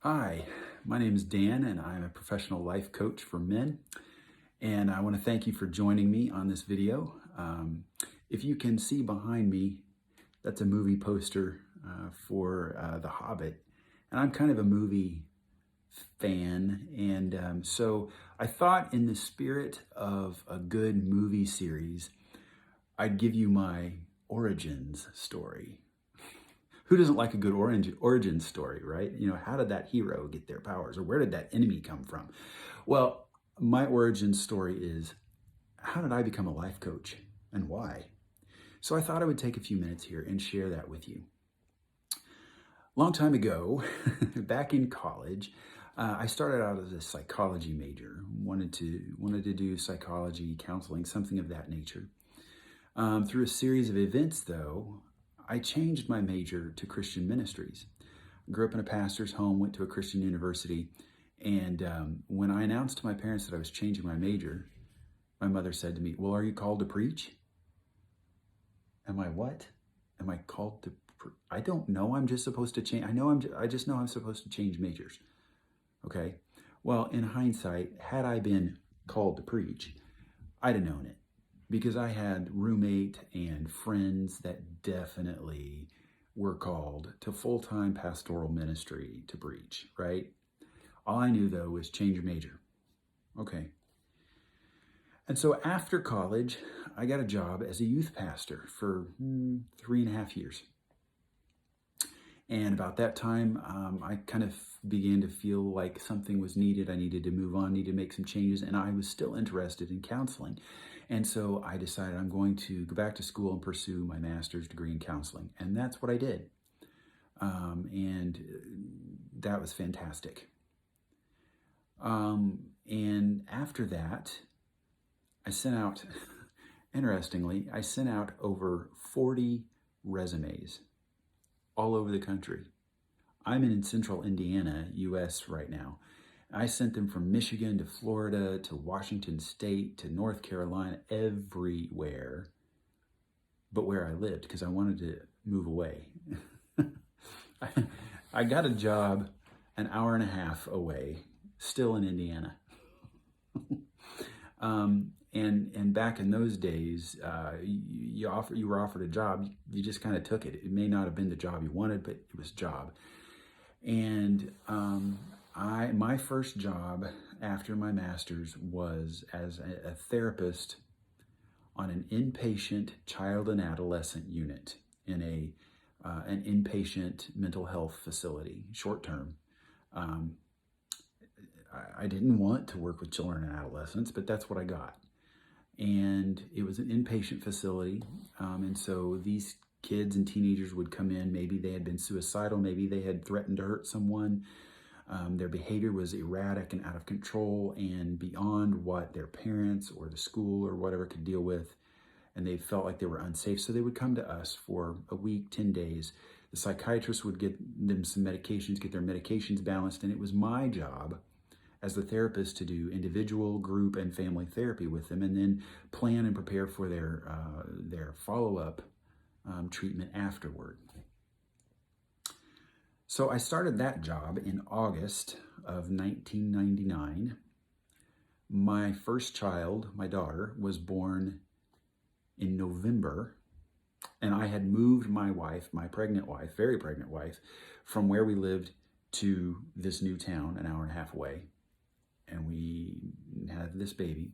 Hi, my name is Dan, and I'm a professional life coach for men. And I want to thank you for joining me on this video. If you can see behind me, that's a movie poster for The Hobbit. And I'm kind of a movie fan. And so I thought, in the spirit of a good movie series, I'd give you my origins story. Who doesn't like a good origin story, right? How did that hero get their powers, or where did that enemy come from? Well, my origin story is, how did I become a life coach and why? So I thought I would take a few minutes here and share that with you. Long time ago, back in college, I started out as a psychology major. Wanted to do psychology, counseling, something of that nature. Through a series of events, though, I changed my major to Christian ministries. I grew up in a pastor's home, went to a Christian university, and when I announced to my parents that I was changing my major, my mother said to me, "Well, are you called to preach?" Am I what? Am I called to? I don't know. I'm just supposed to change. I just know I'm supposed to change majors. Okay. Well, in hindsight, had I been called to preach, I'd have known it, because I had roommate and friends that definitely were called to full-time pastoral ministry to preach, right? All I knew, though, was change your major. Okay. And so after college, I got a job as a youth pastor for 3.5 years. And about that time, I kind of began to feel like something was needed. I needed to move on, needed to make some changes, and I was still interested in counseling. And so I decided I'm going to go back to school and pursue my master's degree in counseling. And that's what I did. And that was fantastic. And after that, I sent out, interestingly, I sent out over 40 resumes all over the country. I'm in central Indiana, US right now. I sent them from Michigan to Florida to Washington State to North Carolina, everywhere but where I lived, because I wanted to move away. I got a job an hour and a half away, still in Indiana. And back in those days, you were offered a job, you just kind of took it. It may not have been the job you wanted, but it was a job. And my first job after my master's was as a therapist on an inpatient child and adolescent unit in an inpatient mental health facility, short term. I didn't want to work with children and adolescents, but that's what I got. And it was an inpatient facility. And so these kids and teenagers would come in. Maybe they had been suicidal. Maybe they had threatened to hurt someone. Their behavior was erratic and out of control and beyond what their parents or the school or whatever could deal with. And they felt like they were unsafe. So they would come to us for a week, 10 days. The psychiatrist would get them some medications, get their medications balanced. And it was my job as the therapist to do individual, group, and family therapy with them, and then plan and prepare for their follow-up treatment afterward. So I started that job in August of 1999. My first child, my daughter, was born in November, and I had moved my wife, my pregnant wife, very pregnant wife, from where we lived to this new town an hour and a half away. And we had this baby.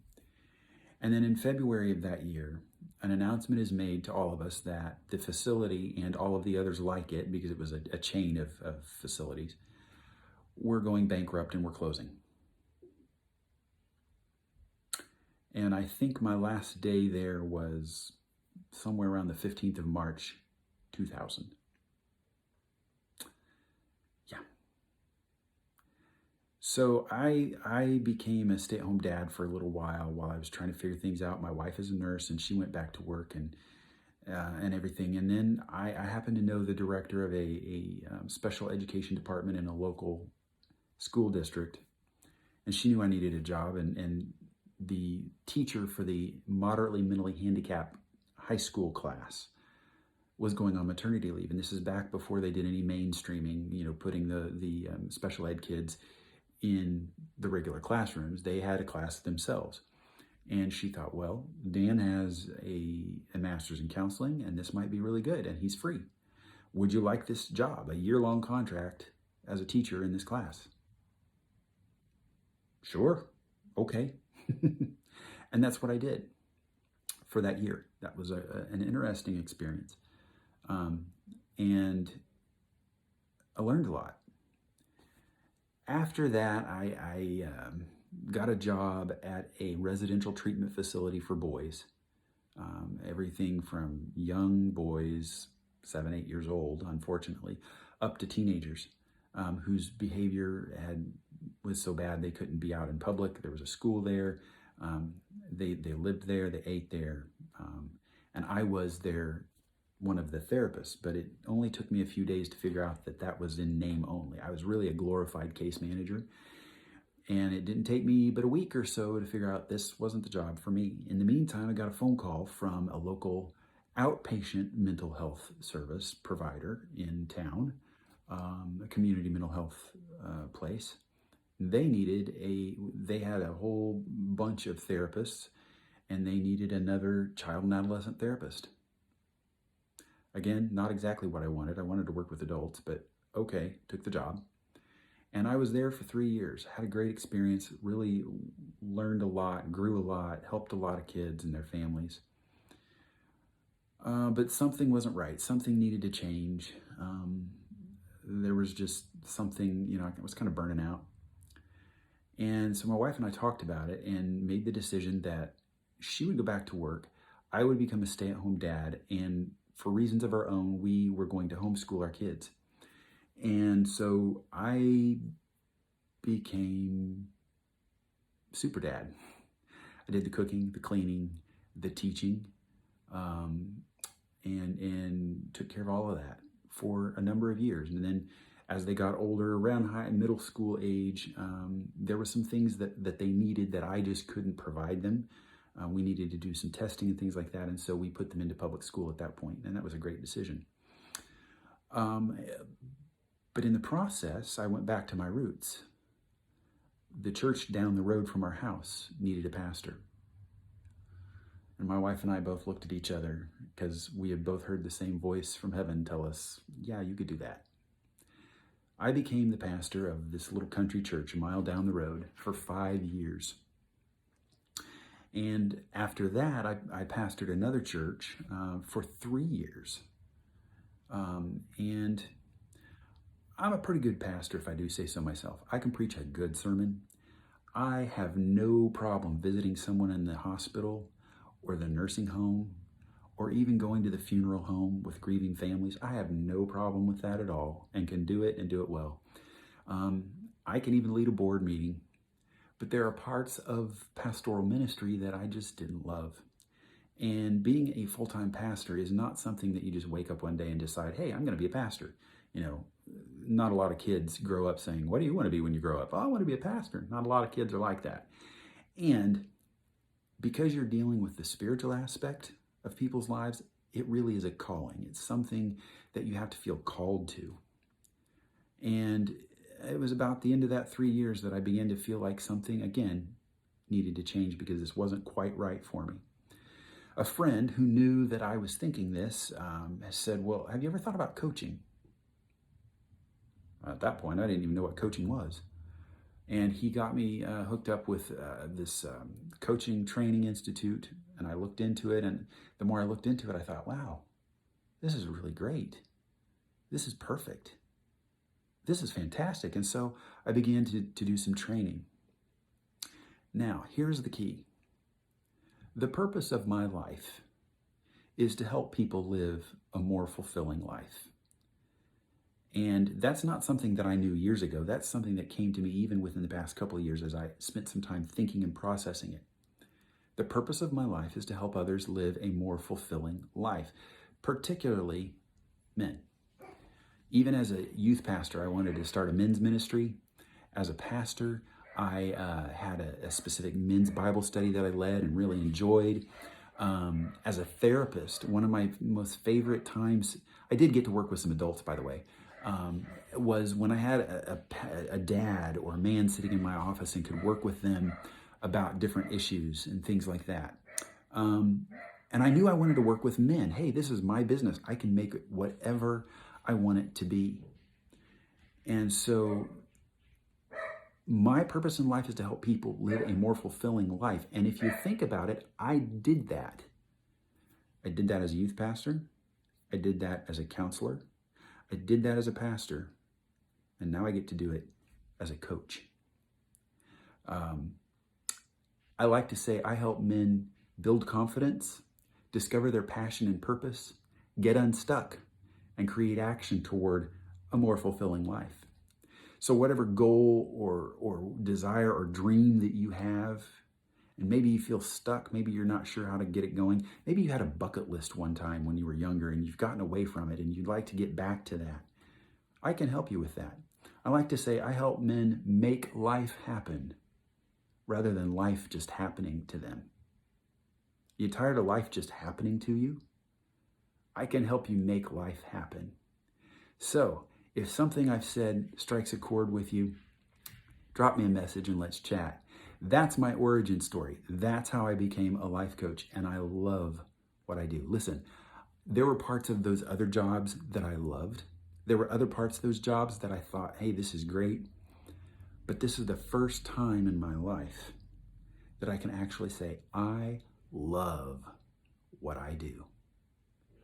And then in February of that year, an announcement is made to all of us that the facility and all of the others like it, because it was a chain of facilities, we're going bankrupt and we're closing. And I think my last day there was somewhere around the 15th of March, 2000. So I became a stay-at-home dad for a little while I was trying to figure things out. My wife is a nurse, and she went back to work and everything. And then I happened to know the director of a special education department in a local school district, and she knew I needed a job. And the teacher for the moderately mentally handicapped high school class was going on maternity leave. And this is back before they did any mainstreaming, putting the special ed kids in the regular classrooms. They had a class themselves. And she thought, well, Dan has a master's in counseling, and this might be really good, and he's free. Would you like this job, a year-long contract as a teacher in this class? Sure. Okay. And that's what I did for that year. That was an interesting experience. And I learned a lot. After that, I got a job at a residential treatment facility for boys. Everything from young boys, 7, 8 years old, unfortunately, up to teenagers whose behavior was so bad they couldn't be out in public. There was a school there. They lived there, they ate there, and I was one of the therapists, but it only took me a few days to figure out that was in name only. I was really a glorified case manager, and it didn't take me but a week or so to figure out this wasn't the job for me. In the meantime, I got a phone call from a local outpatient mental health service provider in town, a community mental health place. They had a whole bunch of therapists, and they needed another child and adolescent therapist. Again, not exactly what I wanted. I wanted to work with adults, but okay, took the job. And I was there for 3 years, had a great experience, really learned a lot, grew a lot, helped a lot of kids and their families. But something wasn't right. Something needed to change. There was just something, I was kind of burning out. And so my wife and I talked about it and made the decision that she would go back to work. I would become a stay-at-home dad. And for reasons of our own, we were going to homeschool our kids. And so I became super dad. I did the cooking, the cleaning, the teaching, and took care of all of that for a number of years. And then as they got older, around high and middle school age, there were some things that they needed that I just couldn't provide them. We needed to do some testing and things like that, and so we put them into public school at that point, and that was a great decision. But in the process, I went back to my roots. The church down the road from our house needed a pastor. And my wife and I both looked at each other because we had both heard the same voice from heaven tell us, yeah, you could do that. I became the pastor of this little country church a mile down the road for 5 years. And after that, I pastored another church for 3 years. And I'm a pretty good pastor, if I do say so myself. I can preach a good sermon. I have no problem visiting someone in the hospital or the nursing home, or even going to the funeral home with grieving families. I have no problem with that at all, and can do it and do it well. I can even lead a board meeting, but there are parts of pastoral ministry that I just didn't love. And being a full-time pastor is not something that you just wake up one day and decide, hey, I'm going to be a pastor. Not a lot of kids grow up saying, what do you want to be when you grow up? Oh, I want to be a pastor. Not a lot of kids are like that. And because you're dealing with the spiritual aspect of people's lives, it really is a calling. It's something that you have to feel called to. And it was about the end of that 3 years that I began to feel like something, again, needed to change because this wasn't quite right for me. A friend who knew that I was thinking this said, well, have you ever thought about coaching? At that point, I didn't even know what coaching was. And he got me hooked up with this coaching training institute, and I looked into it, and the more I looked into it, I thought, wow, this is really great. This is perfect. This is fantastic. And so I began to do some training. Now, here's the key. The purpose of my life is to help people live a more fulfilling life. And that's not something that I knew years ago. That's something that came to me even within the past couple of years as I spent some time thinking and processing it. The purpose of my life is to help others live a more fulfilling life, particularly men. Even as a youth pastor, I wanted to start a men's ministry. As a pastor, I had a specific men's Bible study that I led and really enjoyed. As a therapist, one of my most favorite times, I did get to work with some adults, by the way, was when I had a dad or a man sitting in my office and could work with them about different issues and things like that. And I knew I wanted to work with men. Hey, this is my business. I can make it whatever I want it to be. And so my purpose in life is to help people live a more fulfilling life. And if you think about it, I did that. I did that as a youth pastor. I did that as a counselor. I did that as a pastor. And now I get to do it as a coach. I like to say I help men build confidence, discover their passion and purpose, get unstuck, and create action toward a more fulfilling life. So whatever goal or desire or dream that you have, and maybe you feel stuck, maybe you're not sure how to get it going, maybe you had a bucket list one time when you were younger and you've gotten away from it and you'd like to get back to that, I can help you with that. I like to say I help men make life happen rather than life just happening to them. You tired of life just happening to you? I can help you make life happen. So, if something I've said strikes a chord with you, drop me a message and let's chat. That's my origin story. That's how I became a life coach, and I love what I do. Listen, there were parts of those other jobs that I loved. There were other parts of those jobs that I thought, hey, this is great. But this is the first time in my life that I can actually say, I love what I do.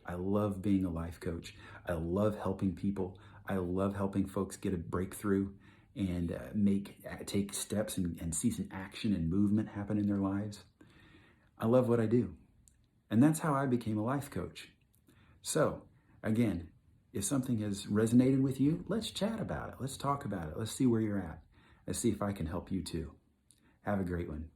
I love being a life coach. I love helping people. I love helping folks get a breakthrough and take steps and see some action and movement happen in their lives. I love what I do. And that's how I became a life coach. So, again, if something has resonated with you, let's chat about it. Let's talk about it. Let's see where you're at. Let's see if I can help you too. Have a great one.